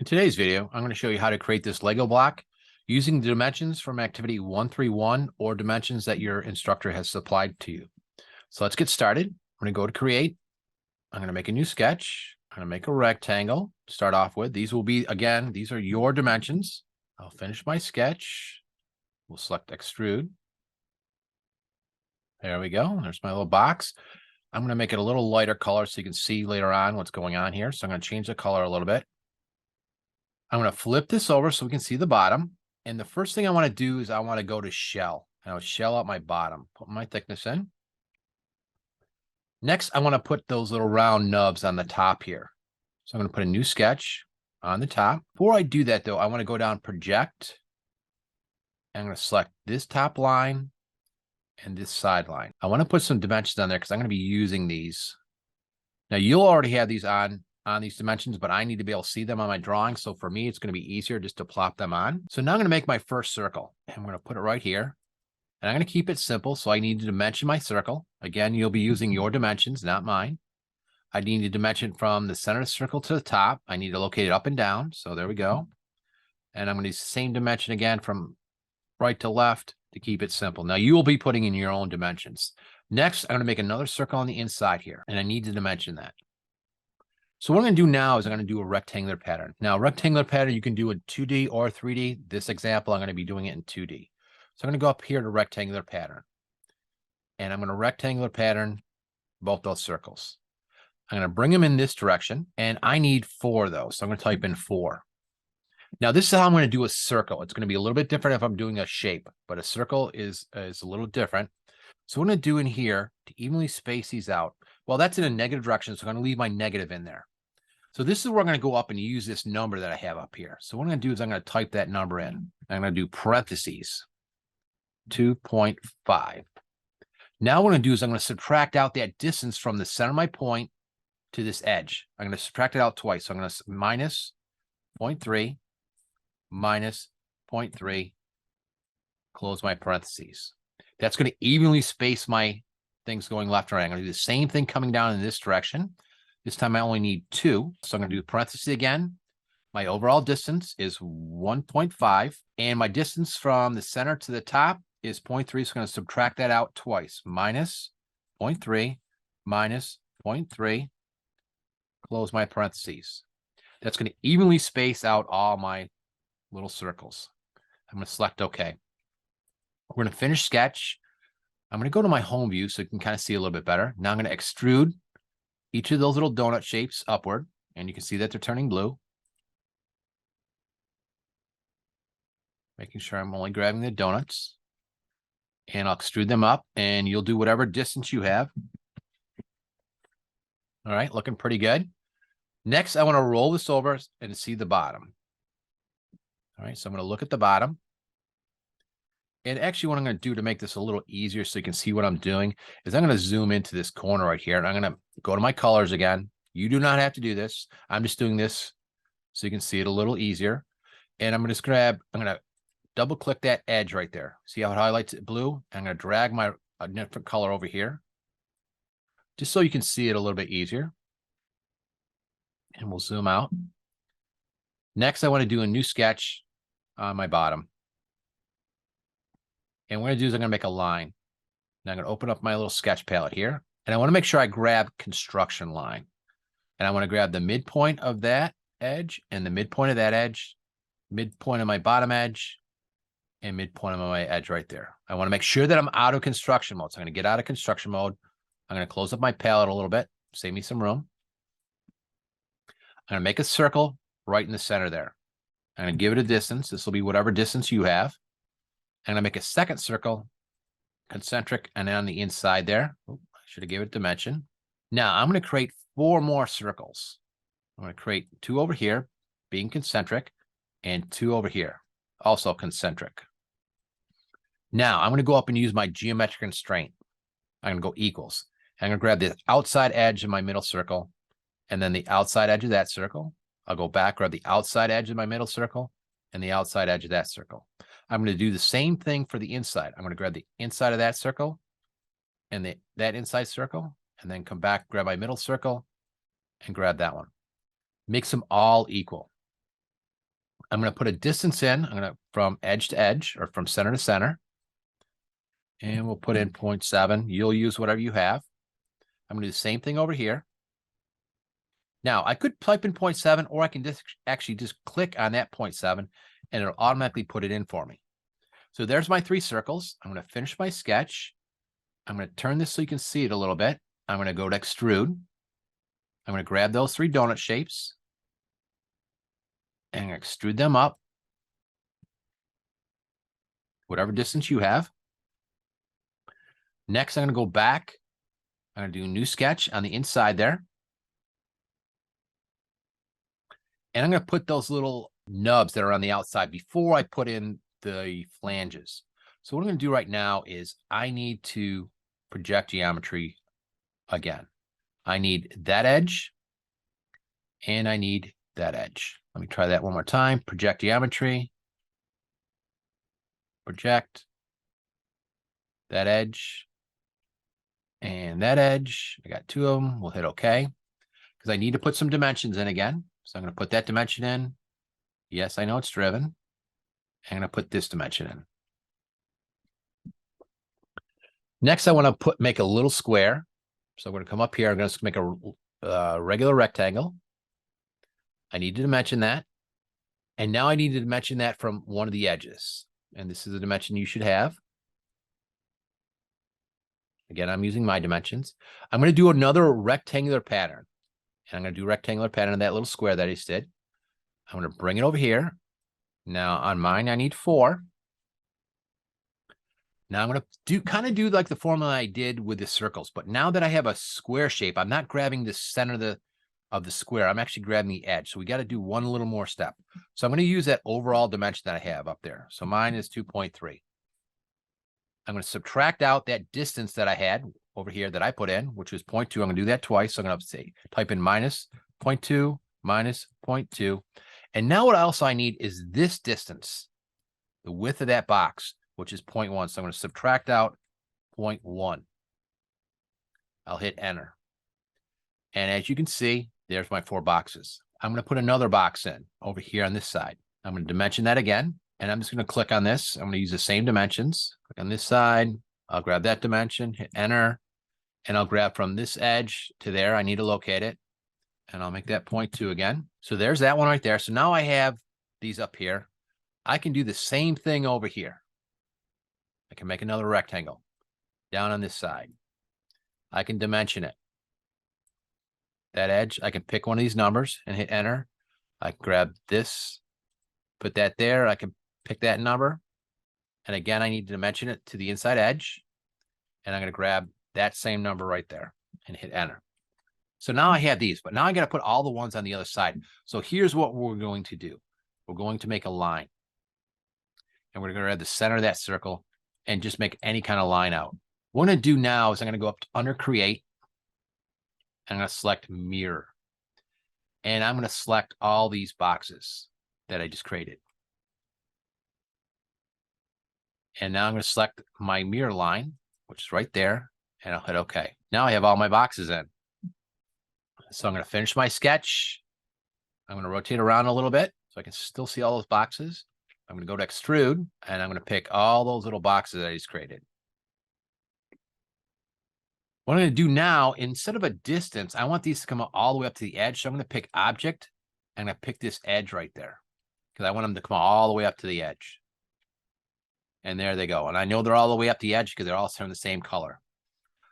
In today's video, I'm going to show you how to create this Lego block using the dimensions from activity 131 or dimensions that your instructor has supplied to you. So let's get started. I'm going to go to create. I'm going to make a new sketch. I'm going to make a rectangle to start off with. These will be, again, these are your dimensions. I'll finish my sketch. We'll select extrude. There we go. There's my little box. I'm going to make it a little lighter color so you can see later on what's going on here. So I'm going to change the color a little bit. I'm going to flip this over so we can see the bottom. And the first thing I want to do is I want to go to shell. And I'll shell out my bottom, put my thickness in. Next, I want to put those little round nubs on the top here. So I'm going to put a new sketch on the top. Before I do that, though, I want to go down project. I'm going to select this top line and this side line. I want to put some dimensions on there because I'm going to be using these. Now, you'll already have these on these dimensions, but I need to be able to see them on my drawing. So for me, it's going to be easier just to plop them on. So now I'm going to make my first circle. I'm going to put it right here. And I'm going to keep it simple. So I need to dimension my circle. Again, you'll be using your dimensions, not mine. I need to dimension from the center of the circle to the top. I need to locate it up and down. So there we go. And I'm going to use the same dimension again from right to left to keep it simple. Now you will be putting in your own dimensions. Next, I'm going to make another circle on the inside here. And I need to dimension that. So what I'm going to do now is I'm going to do a rectangular pattern. Now, rectangular pattern, you can do in 2D or 3D. This example, I'm going to be doing it in 2D. So I'm going to go up here to rectangular pattern. And I'm going to rectangular pattern both those circles. I'm going to bring them in this direction. And I need 4 of those. So I'm going to type in 4. Now, this is how I'm going to do a circle. It's going to be a little bit different if I'm doing a shape. But a circle is a little different. So what I'm going to do in here to evenly space these out. Well, that's in a negative direction. So I'm going to leave my negative in there. So this is where I'm going to go up and use this number that I have up here. So what I'm going to do is I'm going to type that number in. I'm going to do parentheses, 2.5. Now what I'm going to do is I'm going to subtract out that distance from the center of my point to this edge. I'm going to subtract it out twice. So I'm going to minus 0.3, minus 0.3, close my parentheses. That's going to evenly space my things going left and right. I'm going to do the same thing coming down in this direction. This time I only need 2. So I'm going to do parentheses again. My overall distance is 1.5. And my distance from the center to the top is 0.3. So I'm going to subtract that out twice. Minus 0.3, minus 0.3. Close my parentheses. That's going to evenly space out all my little circles. I'm going to select OK. We're going to finish sketch. I'm going to go to my home view so you can kind of see a little bit better. Now I'm going to extrude each of those little donut shapes upward, and you can see that they're turning blue. Making sure I'm only grabbing the donuts. And I'll extrude them up, and you'll do whatever distance you have. All right, looking pretty good. Next, I want to roll this over and see the bottom. All right, so I'm going to look at the bottom. And actually what I'm going to do to make this a little easier so you can see what I'm doing is I'm going to zoom into this corner right here. And I'm going to go to my colors again. You do not have to do this. I'm just doing this so you can see it a little easier. And I'm going to I'm going to double click that edge right there. See how it highlights it blue? I'm going to drag a different color over here just so you can see it a little bit easier. And we'll zoom out. Next, I want to do a new sketch on my bottom. And what I'm going to do is I'm going to make a line. Now I'm going to open up my little sketch palette here. And I want to make sure I grab construction line. And I want to grab the midpoint of that edge and the midpoint of that edge, midpoint of my bottom edge, and midpoint of my edge right there. I want to make sure that I'm out of construction mode. So I'm going to get out of construction mode. I'm going to close up my palette a little bit, save me some room. I'm going to make a circle right in the center there. I'm going to give it a distance. This will be whatever distance you have. I'm going to make a second circle, concentric, and on the inside there. I should have given it dimension. Now I'm going to create 4 more circles. I'm going to create 2 over here, being concentric, and 2 over here, also concentric. Now I'm going to go up and use my geometric constraint. I'm going to go equals. I'm going to grab the outside edge of my middle circle, and then the outside edge of that circle. I'll go back, grab the outside edge of my middle circle, and the outside edge of that circle. I'm going to do the same thing for the inside. I'm going to grab the inside of that circle and that inside circle, and then come back, grab my middle circle, and grab that one. Mix them all equal. I'm going to put a distance in. I'm going to from edge to edge or from center to center. And we'll put in 0.7. You'll use whatever you have. I'm going to do the same thing over here. Now, I could type in 0.7, or I can just actually just click on that 0.7 and it'll automatically put it in for me. So there's my 3 circles. I'm going to finish my sketch. I'm going to turn this so you can see it a little bit. I'm going to go to extrude. I'm going to grab those 3 donut shapes and extrude them up, whatever distance you have. Next, I'm going to go back. I'm going to do a new sketch on the inside there. And I'm going to put those little nubs that are on the outside before I put in the flanges. So what I'm going to do right now is I need to project geometry again. I need that edge and I need that edge. Let me try that one more time. Project geometry. Project that edge and that edge. I got 2 of them. We'll hit OK because I need to put some dimensions in again. So I'm going to put that dimension in. Yes, I know it's driven. I'm going to put this dimension in. Next, I want to make a little square. So I'm going to come up here. I'm going to make a regular rectangle. I need to dimension that. And now I need to dimension that from one of the edges. And this is the dimension you should have. Again, I'm using my dimensions. I'm going to do another rectangular pattern. And I'm going to do rectangular pattern on that little square that I just did. I'm going to bring it over here. Now on mine, I need 4. Now I'm going to kind of do like the formula I did with the circles. But now that I have a square shape, I'm not grabbing the center of the square. I'm actually grabbing the edge. So we got to do one little more step. So I'm going to use that overall dimension that I have up there. So mine is 2.3. I'm going to subtract out that distance that I had over here that I put in, which was 0.2. I'm going to do that twice. So I'm going to say type in minus 0.2 minus 0.2. And now what else I need is this distance, the width of that box, which is 0.1. So I'm going to subtract out 0.1. I'll hit enter. And as you can see, there's my 4 boxes. I'm going to put another box in over here on this side. I'm going to dimension that again. And I'm just going to click on this. I'm going to use the same dimensions. Click on this side. I'll grab that dimension, hit enter. And I'll grab from this edge to there. I need to locate it. And I'll make that 0.2 again. So there's that one right there. So now I have these up here. I can do the same thing over here. I can make another rectangle down on this side. I can dimension it. That edge, I can pick one of these numbers and hit enter. I can grab this, put that there. I can pick that number. And again, I need to dimension it to the inside edge. And I'm going to grab that same number right there and hit enter. So now I have these, but now I got to put all the ones on the other side. So here's what we're going to do. We're going to make a line. And we're going to grab the center of that circle and just make any kind of line out. What I'm going to do now is I'm going to go up to under create. I'm going to select mirror. And I'm going to select all these boxes that I just created. And now I'm going to select my mirror line, which is right there. And I'll hit OK. Now I have all my boxes in. So I'm going to finish my sketch. I'm going to rotate around a little bit so I can still see all those boxes. I'm going to go to extrude and I'm going to pick all those little boxes that I just created. What I'm going to do now, instead of a distance, I want these to come all the way up to the edge. So I'm going to pick object. I'm going to pick this edge right there because I want them to come all the way up to the edge. And there they go. And I know they're all the way up the edge because they're all turning the same color.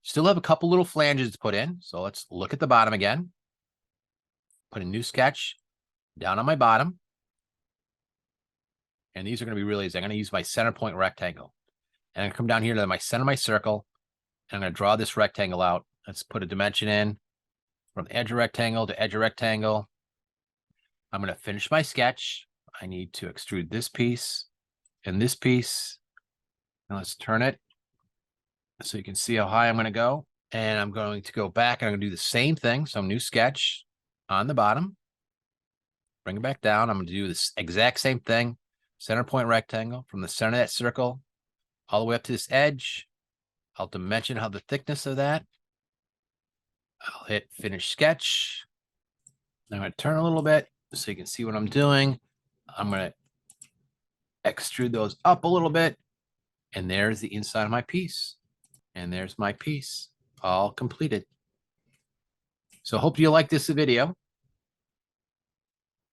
Still have a couple little flanges to put in. So let's look at the bottom again. Put a new sketch down on my bottom. And these are going to be really easy. I'm going to use my center point rectangle. And I'm going to come down here to my center of my circle. And I'm going to draw this rectangle out. Let's put a dimension in from edge of rectangle to edge of rectangle. I'm going to finish my sketch. I need to extrude this piece and this piece. Now let's turn it so you can see how high I'm going to go. And I'm going to go back and I'm going to do the same thing. So new sketch on the bottom. Bring it back down. I'm going to do this exact same thing. Center point rectangle from the center of that circle all the way up to this edge. I'll dimension how the thickness of that. I'll hit finish sketch. I'm going to turn a little bit so you can see what I'm doing. I'm going to extrude those up a little bit. And there's the inside of my piece. And there's my piece all completed. So hope you like this video.